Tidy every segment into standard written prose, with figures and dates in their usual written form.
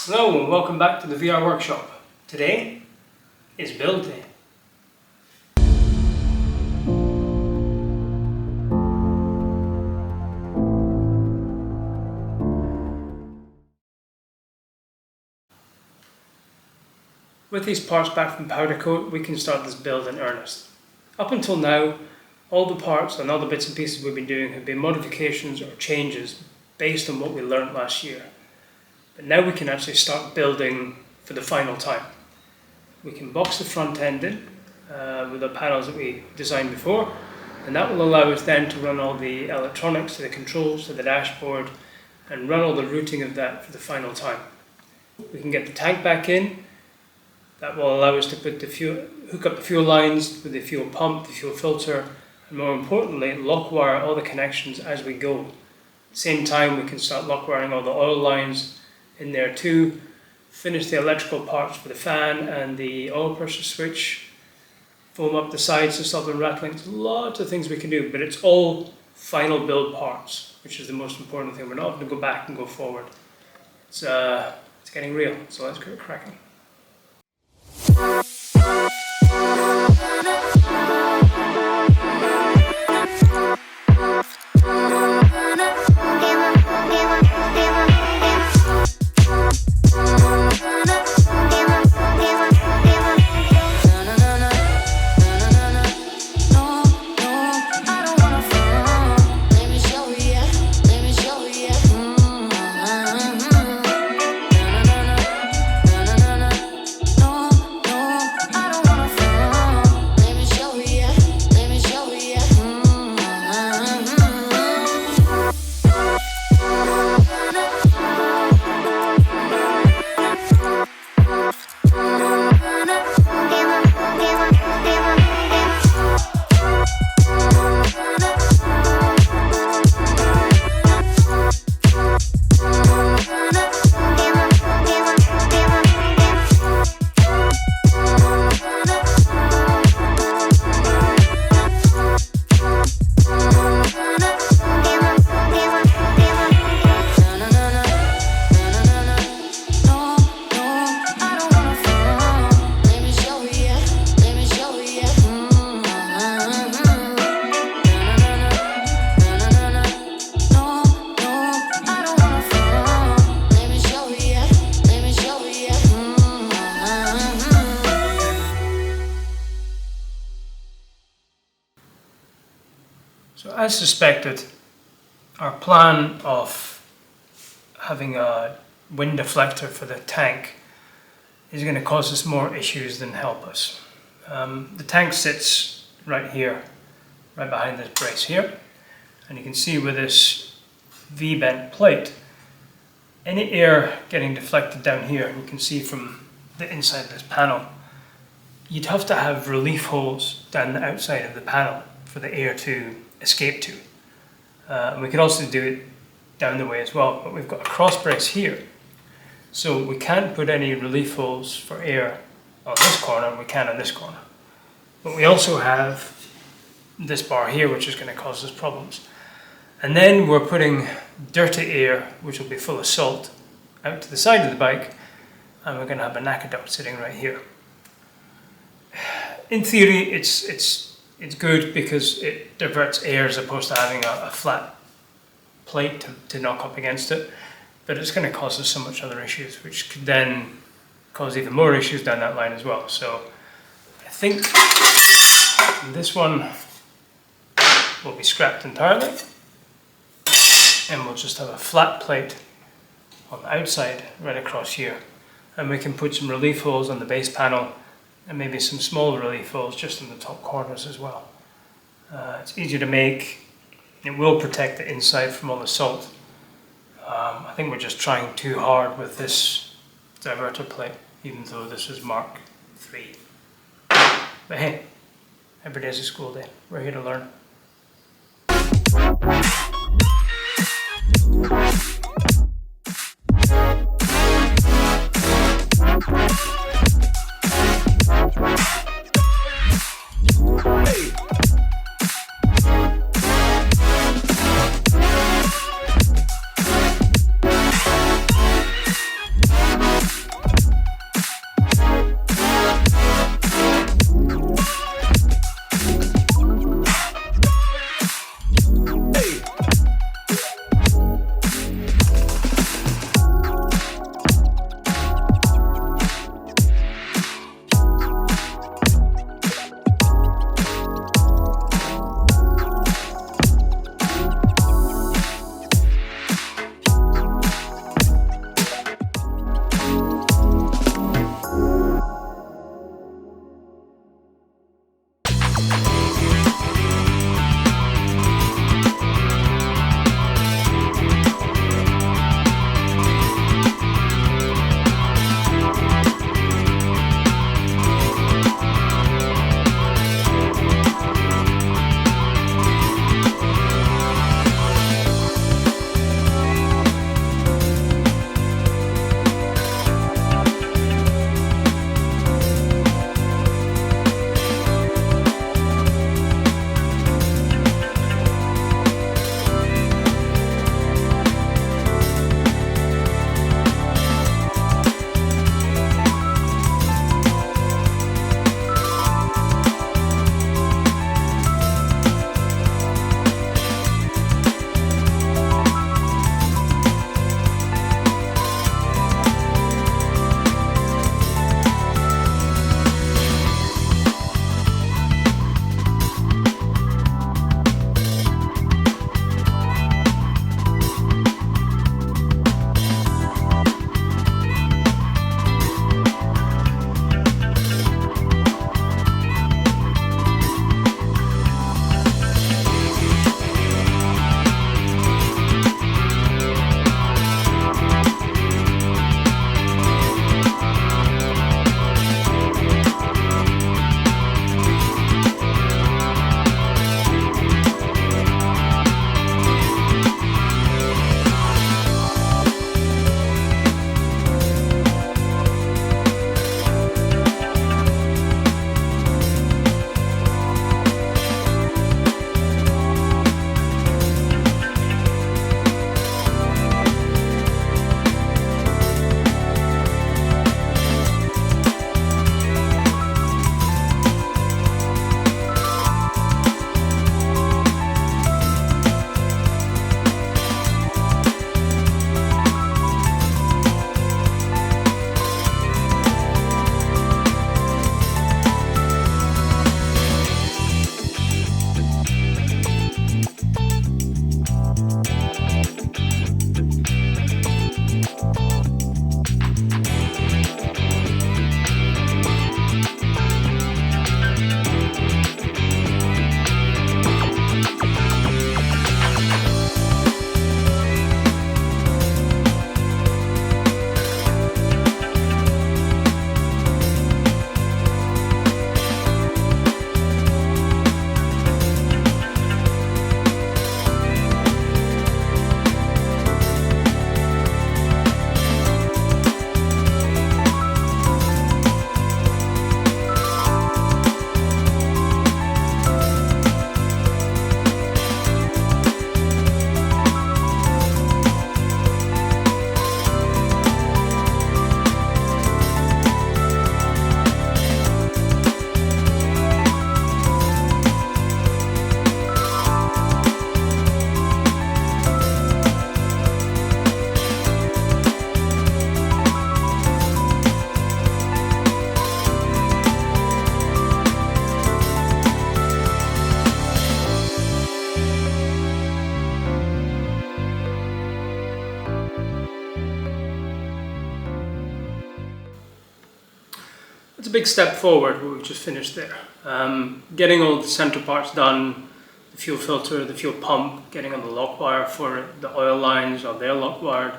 Hello and welcome back to the VR workshop. Today is build day. With these parts back from powder coat, we can start this build in earnest. Up until now, all the parts and all the bits and pieces we've been doing have been modifications or changes based on what we learned last year. But now we can actually start building for the final time. We can box the front end in with the panels that we designed before, and that will allow us then to run all the electronics to the controls to the dashboard and run all the routing of that for the final time. We can get the tank back in. That will allow us to put hook up the fuel lines with the fuel pump, the fuel filter, and more importantly, lock wire all the connections as we go. At the same time, we can start lock wiring all the oil lines in there too, finish the electrical parts for the fan and the oil pressure switch, foam up the sides to stop them rattling. There's lots of things we can do, but it's all final build parts, which is the most important thing. We're not going to go back and go forward. It's getting real, so let's get cracking. So as suspected, our plan of having a wind deflector for the tank is going to cause us more issues than help us. The tank sits right here, right behind this brace here, and you can see with this V-bent plate, any air getting deflected down here, you can see from the inside of this panel, you'd have to have relief holes down the outside of the panel for the air to escape to. And we could also do it down the way as well, but we've got a cross brace here, so we can't put any relief holes for air on this corner. We can on this corner, but we also have this bar here, which is going to cause us problems. And then we're putting dirty air, which will be full of salt, out to the side of the bike, and we're going to have an aqueduct sitting right here. In theory, it's good because it diverts air as opposed to having a flat plate to knock up against it, but it's going to cause us so much other issues, which could then cause even more issues down that line as well. So I think this one will be scrapped entirely, and we'll just have a flat plate on the outside right across here, and we can put some relief holes on the base panel and maybe some small relief holes just in the top corners as well. It's easier to make. It will protect the inside from all the salt. I think we're just trying too hard with this diverter plate, even though this is Mark III. But hey, every day's a school day. We're here to learn. It's a big step forward what we've just finished there. Getting all the centre parts done, the fuel filter, the fuel pump, getting on the lock wire for the oil lines, or they're lock wired.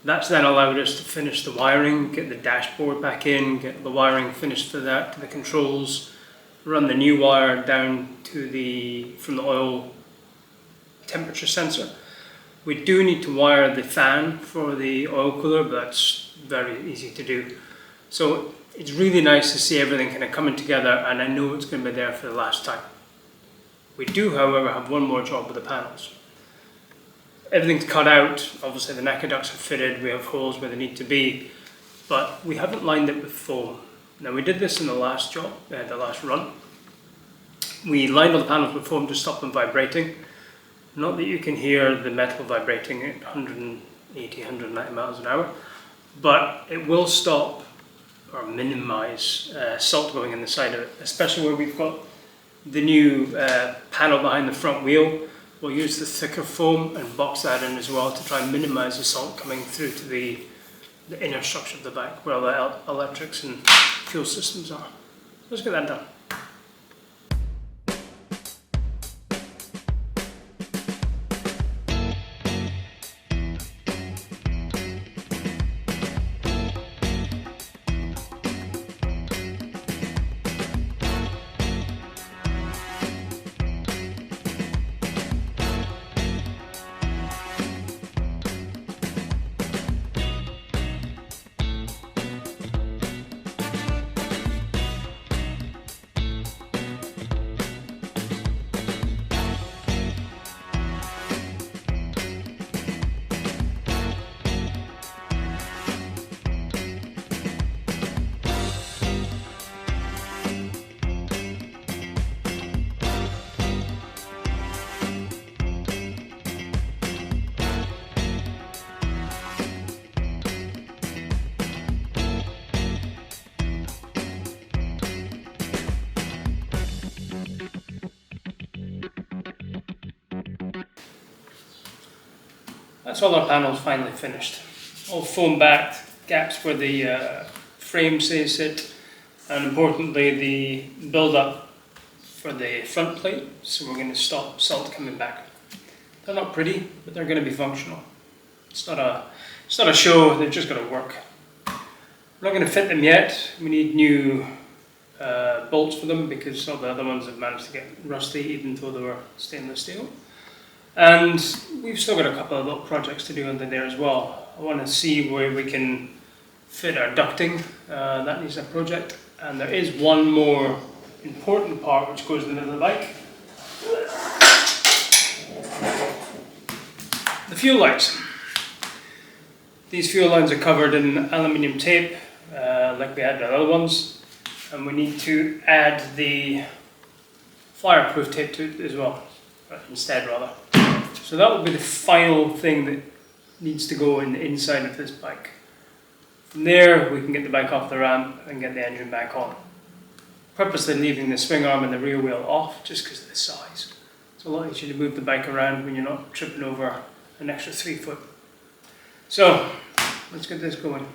That's then allowed us to finish the wiring, get the dashboard back in, get the wiring finished for that, to the controls, run the new wire down to from the oil temperature sensor. We do need to wire the fan for the oil cooler, but that's very easy to do. So it's really nice to see everything kind of coming together, and I know it's going to be there for the last time. We do, however, have one more job with the panels. Everything's cut out, obviously the necker ducts are fitted, we have holes where they need to be, but we haven't lined it with foam. Now we did this in the last job, the last run. We lined all the panels with foam to stop them vibrating. Not that you can hear the metal vibrating at 180, 190 miles an hour, but it will stop or minimize salt going in the side of it, especially where we've got the new panel behind the front wheel. We'll use the thicker foam and box that in as well to try and minimize the salt coming through to the inner structure of the bike where all the electrics and fuel systems are. Let's get that done. That's all our panels finally finished. All foam backed, gaps where the frame stays sit, and importantly the build up for the front plate, so we're going to stop salt coming back. They're not pretty, but they're going to be functional. It's not a show, they've just got to work. We're not going to fit them yet. We need new bolts for them because all the other ones have managed to get rusty even though they were stainless steel. And we've still got a couple of little projects to do under there as well. I want to see where we can fit our ducting. That needs a project. And there is one more important part which goes in the middle of the bike. The fuel lines. These fuel lines are covered in aluminium tape, like we had the other ones. And we need to add the fireproof tape to it as well, instead rather. So that will be the final thing that needs to go in the inside of this bike. From there we can get the bike off the ramp and get the engine back on. Purposely leaving the swing arm and the rear wheel off just because of the size. It's a lot easier to move the bike around when you're not tripping over an extra 3 foot. So let's get this going.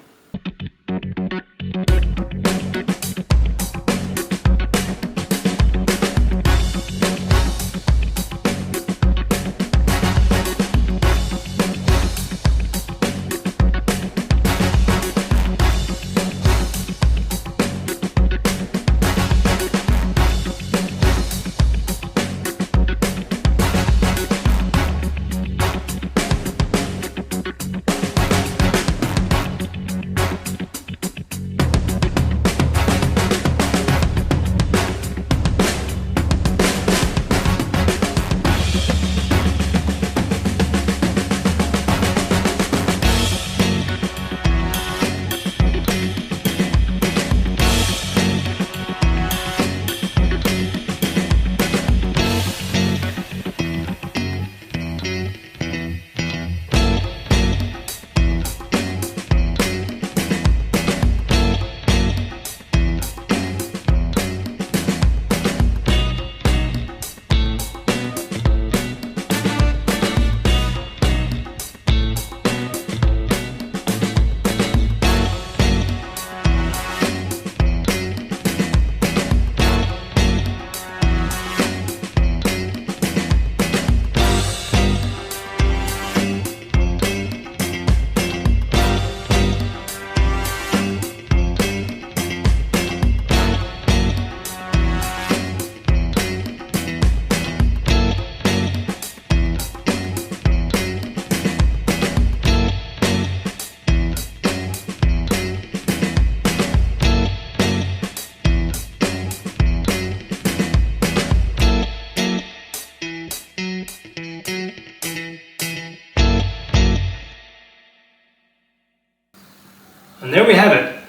And there we have it.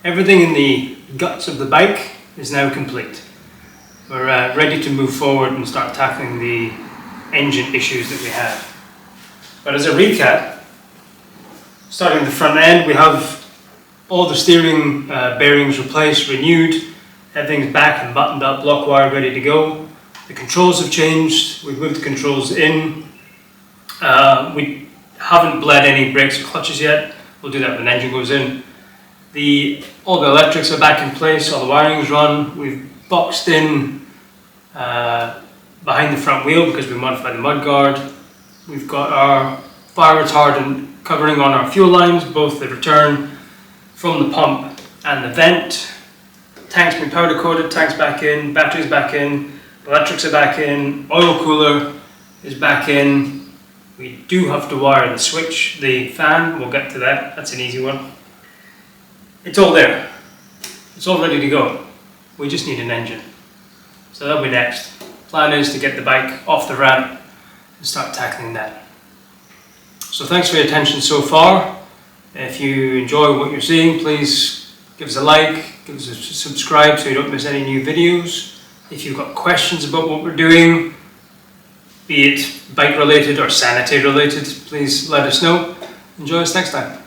Everything in the guts of the bike is now complete. We're ready to move forward and start tackling the engine issues that we have. But as a recap, starting the front end, we have all the steering bearings replaced, renewed, everything's back and buttoned up, lock wire ready to go. The controls have changed, we've moved the controls in. We haven't bled any brakes or clutches yet, we'll do that when the engine goes in. All the electrics are back in place, all the wiring's run. We've boxed in behind the front wheel because we modified the mudguard. We've got our fire retardant covering on our fuel lines, both the return from the pump and the vent. Tank's been powder coated, tank's back in, battery's back in, electrics are back in, oil cooler is back in. We do have to wire the switch, the fan, we'll get to that, that's an easy one. It's all there, it's all ready to go. We just need an engine. So that'll be next. Plan is to get the bike off the ramp and start tackling that. So thanks for your attention so far. If you enjoy what you're seeing, please give us a like, give us a subscribe so you don't miss any new videos. If you've got questions about what we're doing, be it bike related or sanitary related, please let us know. Enjoy us next time.